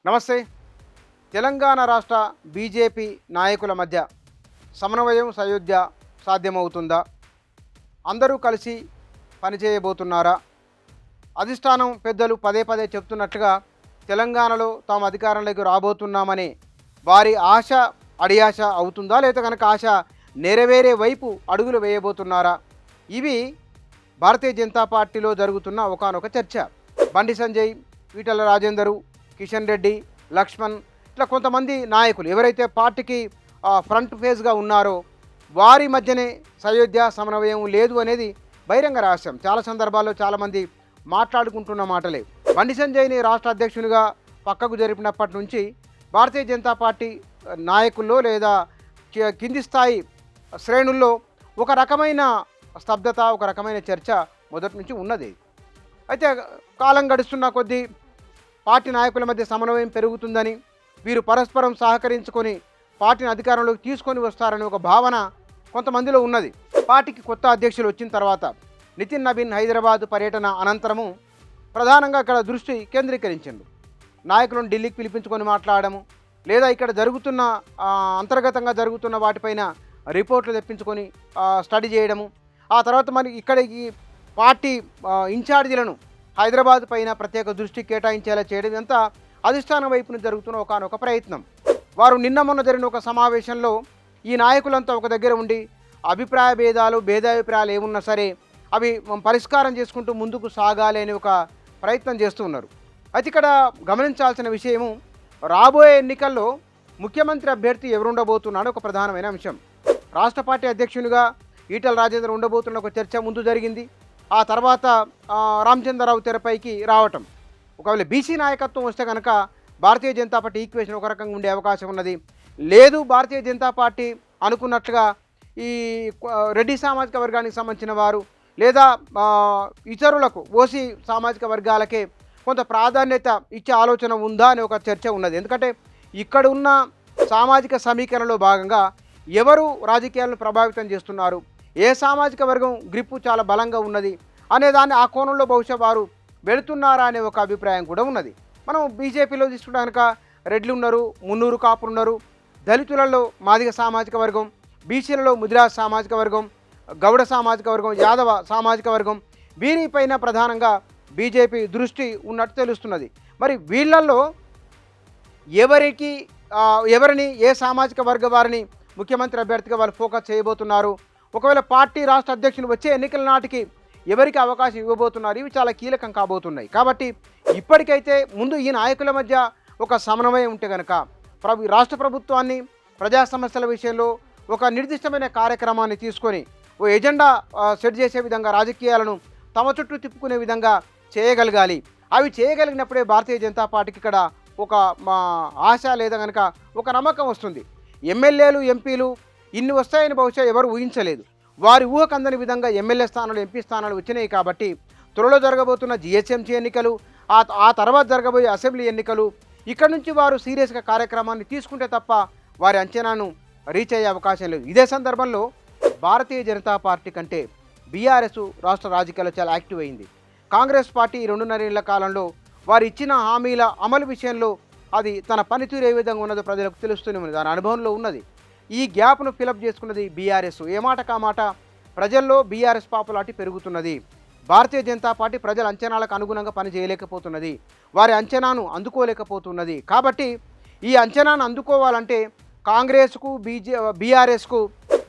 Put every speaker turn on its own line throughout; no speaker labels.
నమస్తే. తెలంగాణ రాష్ట్ర బీజేపీ నాయకుల మధ్య సమన్వయం, సయోధ్య సాధ్యమవుతుందా? అందరూ కలిసి పనిచేయబోతున్నారా? అధిష్టానం పెద్దలు పదే పదే చెప్తున్నట్లుగా తెలంగాణలో తాము అధికారంలోకి రాబోతున్నామని వారి ఆశ అడియాశ అవుతుందా? లేదా కనుక ఆశ నెరవేరే వైపు అడుగులు వేయబోతున్నారా? ఇవి భారతీయ జనతా పార్టీలో జరుగుతున్న ఒకానొక చర్చ. బండి సంజయ్, ఈటెల రాజేందరు, కిషన్ రెడ్డి, లక్ష్మణ్ ఇట్లా కొంతమంది నాయకులు ఎవరైతే పార్టీకి ఫ్రంట్ ఫేజ్గా ఉన్నారో వారి మధ్యనే సయోధ్య సమన్వయం లేదు అనేది బహిరంగ రహస్యం. చాలా సందర్భాల్లో చాలామంది మాట్లాడుకుంటున్న మాటలే. బండి సంజయ్ని రాష్ట్ర అధ్యక్షునిగా పక్కకు జరిపినప్పటి నుంచి భారతీయ జనతా పార్టీ నాయకుల్లో లేదా కింది స్థాయి శ్రేణుల్లో ఒక రకమైన స్తబ్దత, ఒక రకమైన చర్చ మొదటి నుంచి ఉన్నది. అయితే కాలం గడుస్తున్న కొద్దీ పార్టీ నాయకుల మధ్య సమన్వయం పెరుగుతుందని, వీరు పరస్పరం సహకరించుకొని పార్టీని అధికారంలోకి తీసుకొని వస్తారని ఒక భావన కొంతమందిలో ఉన్నది. పార్టీకి కొత్త అధ్యక్షులు వచ్చిన తర్వాత నితిన్ నబీన్ హైదరాబాద్ పర్యటన అనంతరము ప్రధానంగా ఇక్కడ దృష్టి కేంద్రీకరించిండు. నాయకులను ఢిల్లీకి పిలిపించుకొని మాట్లాడము, లేదా ఇక్కడ జరుగుతున్న అంతర్గతంగా జరుగుతున్న వాటిపైన రిపోర్ట్లు తెప్పించుకొని స్టడీ చేయడము, ఆ తర్వాత మరి ఇక్కడ ఈ పార్టీ ఇన్ఛార్జీలను హైదరాబాద్ పైన ప్రత్యేక దృష్టి కేటాయించేలా చేయడం ఇదంతా అధిష్టానం వైపు నుంచి జరుగుతున్న ఒకనొక ప్రయత్నం. వారు నిన్న మొన్న జరిగిన ఒక సమావేశంలో ఈ నాయకులంతా ఒక దగ్గర ఉండి అభిప్రాయ భేదాలు, భేదాభిప్రాయాలు ఏమున్నా సరే అవి పరిష్కారం చేసుకుంటూ ముందుకు సాగాలి అని ఒక ప్రయత్నం చేస్తూ ఉన్నారు. అయితే ఇక్కడ గమనించాల్సిన విషయము, రాబోయే ఎన్నికల్లో ముఖ్యమంత్రి అభ్యర్థి ఎవరుండబోతున్నాడో ఒక ప్రధానమైన అంశం. రాష్ట్ర పార్టీ అధ్యక్షునిగా ఈటెల రాజేందర్ ఉండబోతున్న ఒక చర్చ ముందు జరిగింది. ఆ తర్వాత రామచంద్రరావు తెరపైకి రావటం. ఒకవేళ బీసీ నాయకత్వం వస్తే కనుక భారతీయ జనతా పార్టీ ఈక్వేషన్ ఒక రకంగా ఉండే అవకాశం ఉన్నది. లేదు భారతీయ జనతా పార్టీ అనుకున్నట్లుగా ఈ రెడ్డి సామాజిక వర్గానికి సంబంధించిన వారు లేదా ఇతరులకు ఓసీ సామాజిక వర్గాలకే కొంత ప్రాధాన్యత ఇచ్చే ఆలోచన ఉందా అనే ఒక చర్చ ఉన్నది. ఎందుకంటే ఇక్కడ ఉన్న సామాజిక సమీకరణలో భాగంగా ఎవరు రాజకీయాలను ప్రభావితం చేస్తున్నారు, ఏ సామాజిక వర్గం గ్రిప్పు చాలా బలంగా ఉన్నది అనేదాన్ని ఆ కోణంలో బహుశా వారు వెళుతున్నారా అనే ఒక అభిప్రాయం కూడా ఉన్నది. మనం బీజేపీలో తీసుకుంటే కనుక రెడ్లు ఉన్నారు, మున్నూరు కాపులు ఉన్నారు, దళితులలో మాదిగ సామాజిక వర్గం, బీసీలలో ముదిరాజ్ సామాజిక వర్గం, గౌడ సామాజిక వర్గం, యాదవ సామాజిక వర్గం, వీరిపైన ప్రధానంగా బీజేపీ దృష్టి ఉన్నట్టు తెలుస్తున్నది. మరి వీళ్ళల్లో ఎవరిని ఏ సామాజిక వర్గ వారిని ముఖ్యమంత్రి అభ్యర్థిగా వాళ్ళు ఫోకస్ చేయబోతున్నారు, ఒకవేళ పార్టీ రాష్ట్ర అధ్యక్షులు వచ్చే ఎన్నికల నాటికి ఎవరికి అవకాశం ఇవ్వబోతున్నారు, ఇవి చాలా కీలకం కాబోతున్నాయి. కాబట్టి ఇప్పటికైతే ముందు ఈ నాయకుల మధ్య ఒక సమన్వయం ఉంటే కనుక రాష్ట్ర ప్రభుత్వాన్ని ప్రజా సమస్యల విషయంలో ఒక నిర్దిష్టమైన కార్యక్రమాన్ని తీసుకొని ఓ ఎజెండా సెట్ చేసే విధంగా రాజకీయాలను తమ చుట్టూ తిప్పుకునే విధంగా చేయగలగాలి. అవి చేయగలిగినప్పుడే భారతీయ జనతా పార్టీకి ఇక్కడ ఒక ఆశ లేదా కనుక ఒక నమ్మకం వస్తుంది. ఎమ్మెల్యేలు, ఎంపీలు ఇన్ని వస్తాయని బహుశా ఎవరు ఊహించలేదు. వారి ఊహకు అందని విధంగా ఎమ్మెల్యే స్థానాలు, ఎంపీ స్థానాలు వచ్చినాయి. కాబట్టి త్వరలో జరగబోతున్న జిహెచ్ఎంసీ ఎన్నికలు, ఆ తర్వాత జరగబోయే అసెంబ్లీ ఎన్నికలు, ఇక్కడ నుంచి వారు సీరియస్గా కార్యక్రమాన్ని తీసుకుంటే తప్ప వారి అంచనాను రీచ్ అయ్యే అవకాశం లేదు. ఇదే సందర్భంలో భారతీయ జనతా పార్టీ కంటే బీఆర్ఎస్ రాష్ట్ర రాజకీయాల్లో చాలా యాక్టివ్ అయింది. కాంగ్రెస్ పార్టీ 2.5 ఏళ్ల కాలంలో వారు ఇచ్చిన హామీల అమలు విషయంలో అది తన పనితీరు ఏ విధంగా ఉన్నదో ప్రజలకు తెలుస్తూనే ఉంది, దాని అనుభవంలో ఉన్నది. ఈ గ్యాప్ను ఫిలప్ చేసుకున్నది బీఆర్ఎస్. ఏ మాట కామాట ప్రజల్లో బీఆర్ఎస్ పాపులారిటీ పెరుగుతున్నది. భారతీయ జనతా పార్టీ ప్రజల అంచనాలకు అనుగుణంగా పని చేయలేకపోతున్నది, వారి అంచనాను అందుకోలేకపోతున్నది. కాబట్టి ఈ అంచనాను అందుకోవాలంటే కాంగ్రెస్కు బీఆర్ఎస్కు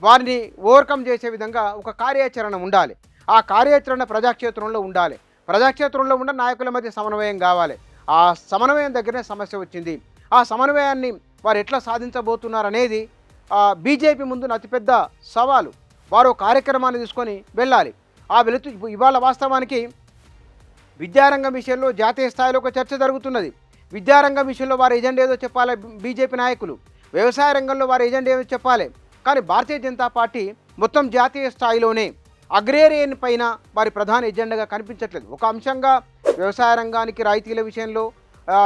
వారిని ఓవర్కమ్ చేసే విధంగా ఒక కార్యాచరణ ఉండాలి. ఆ కార్యాచరణ ప్రజాక్షేత్రంలో ఉండాలి. ప్రజాక్షేత్రంలో ఉన్న నాయకుల మధ్య సమన్వయం కావాలి. ఆ సమన్వయం దగ్గరనే సమస్య వచ్చింది. ఆ సమన్వయాన్ని వారు ఎట్లా సాధించబోతున్నారనేది బీజేపీ ముందు అతిపెద్ద సవాలు. వారు కార్యక్రమాన్ని తీసుకొని వెళ్ళాలి. ఆ వెళుతూ ఇవాళ వాస్తవానికి విద్యారంగం విషయంలో జాతీయ స్థాయిలో ఒక చర్చ జరుగుతున్నది. విద్యారంగం విషయంలో వారి ఎజెండా ఏదో చెప్పాలి బీజేపీ నాయకులు, వ్యవసాయ రంగంలో వారి ఎజెండా ఏదో చెప్పాలి. కానీ భారతీయ జనతా పార్టీ మొత్తం జాతీయ స్థాయిలోనే అగ్రేరియన్ పైన వారి ప్రధాన ఎజెండాగా కనిపించట్లేదు. ఒక అంశంగా వ్యవసాయ రంగానికి రాయితీల విషయంలో,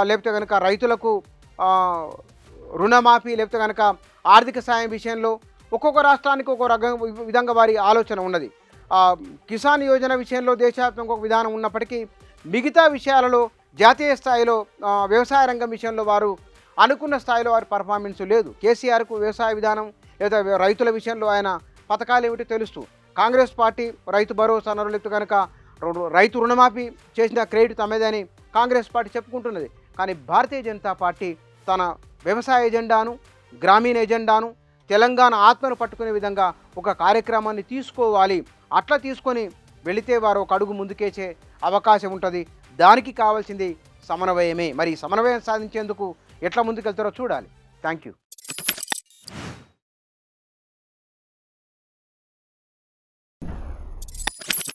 లేకపోతే కనుక రైతులకు రుణమాఫీ, లేకపోతే కనుక ఆర్థిక సాయం విషయంలో ఒక్కొక్క రాష్ట్రానికి ఒక్కొక్క విధంగా వారి ఆలోచన ఉన్నది. కిసాన్ యోజన విషయంలో దేశవ్యాప్తంగా ఒక విధానం ఉన్నప్పటికీ మిగతా విషయాలలో జాతీయ స్థాయిలో వ్యవసాయ రంగం విషయంలో వారు అనుకున్న స్థాయిలో వారి పర్ఫార్మెన్స్ లేదు. కేసీఆర్కు వ్యవసాయ విధానం లేదా రైతుల విషయంలో ఆయన పథకాలు ఏమిటో తెలుస్తూ, కాంగ్రెస్ పార్టీ రైతు భరోసా నరులెత్తు కనుక రైతు రుణమాఫీ చేసిన క్రెడిట్ తమేదని కాంగ్రెస్ పార్టీ చెప్పుకుంటున్నది. కానీ భారతీయ జనతా పార్టీ తన వ్యవసాయ ఎజెండాను, గ్రామీణ ఎజెండాను, తెలంగాణ ఆత్మను పట్టుకునే విధంగా ఒక కార్యక్రమాన్ని తీసుకోవాలి. అట్లా తీసుకొని వెళితే వారు ఒక అడుగు ముందుకేసే అవకాశం ఉంటుంది. దానికి కావాల్సింది సమన్వయమే. మరి సమన్వయం సాధించేందుకు ఎట్లా ముందుకెళ్తారో చూడాలి. Thank you.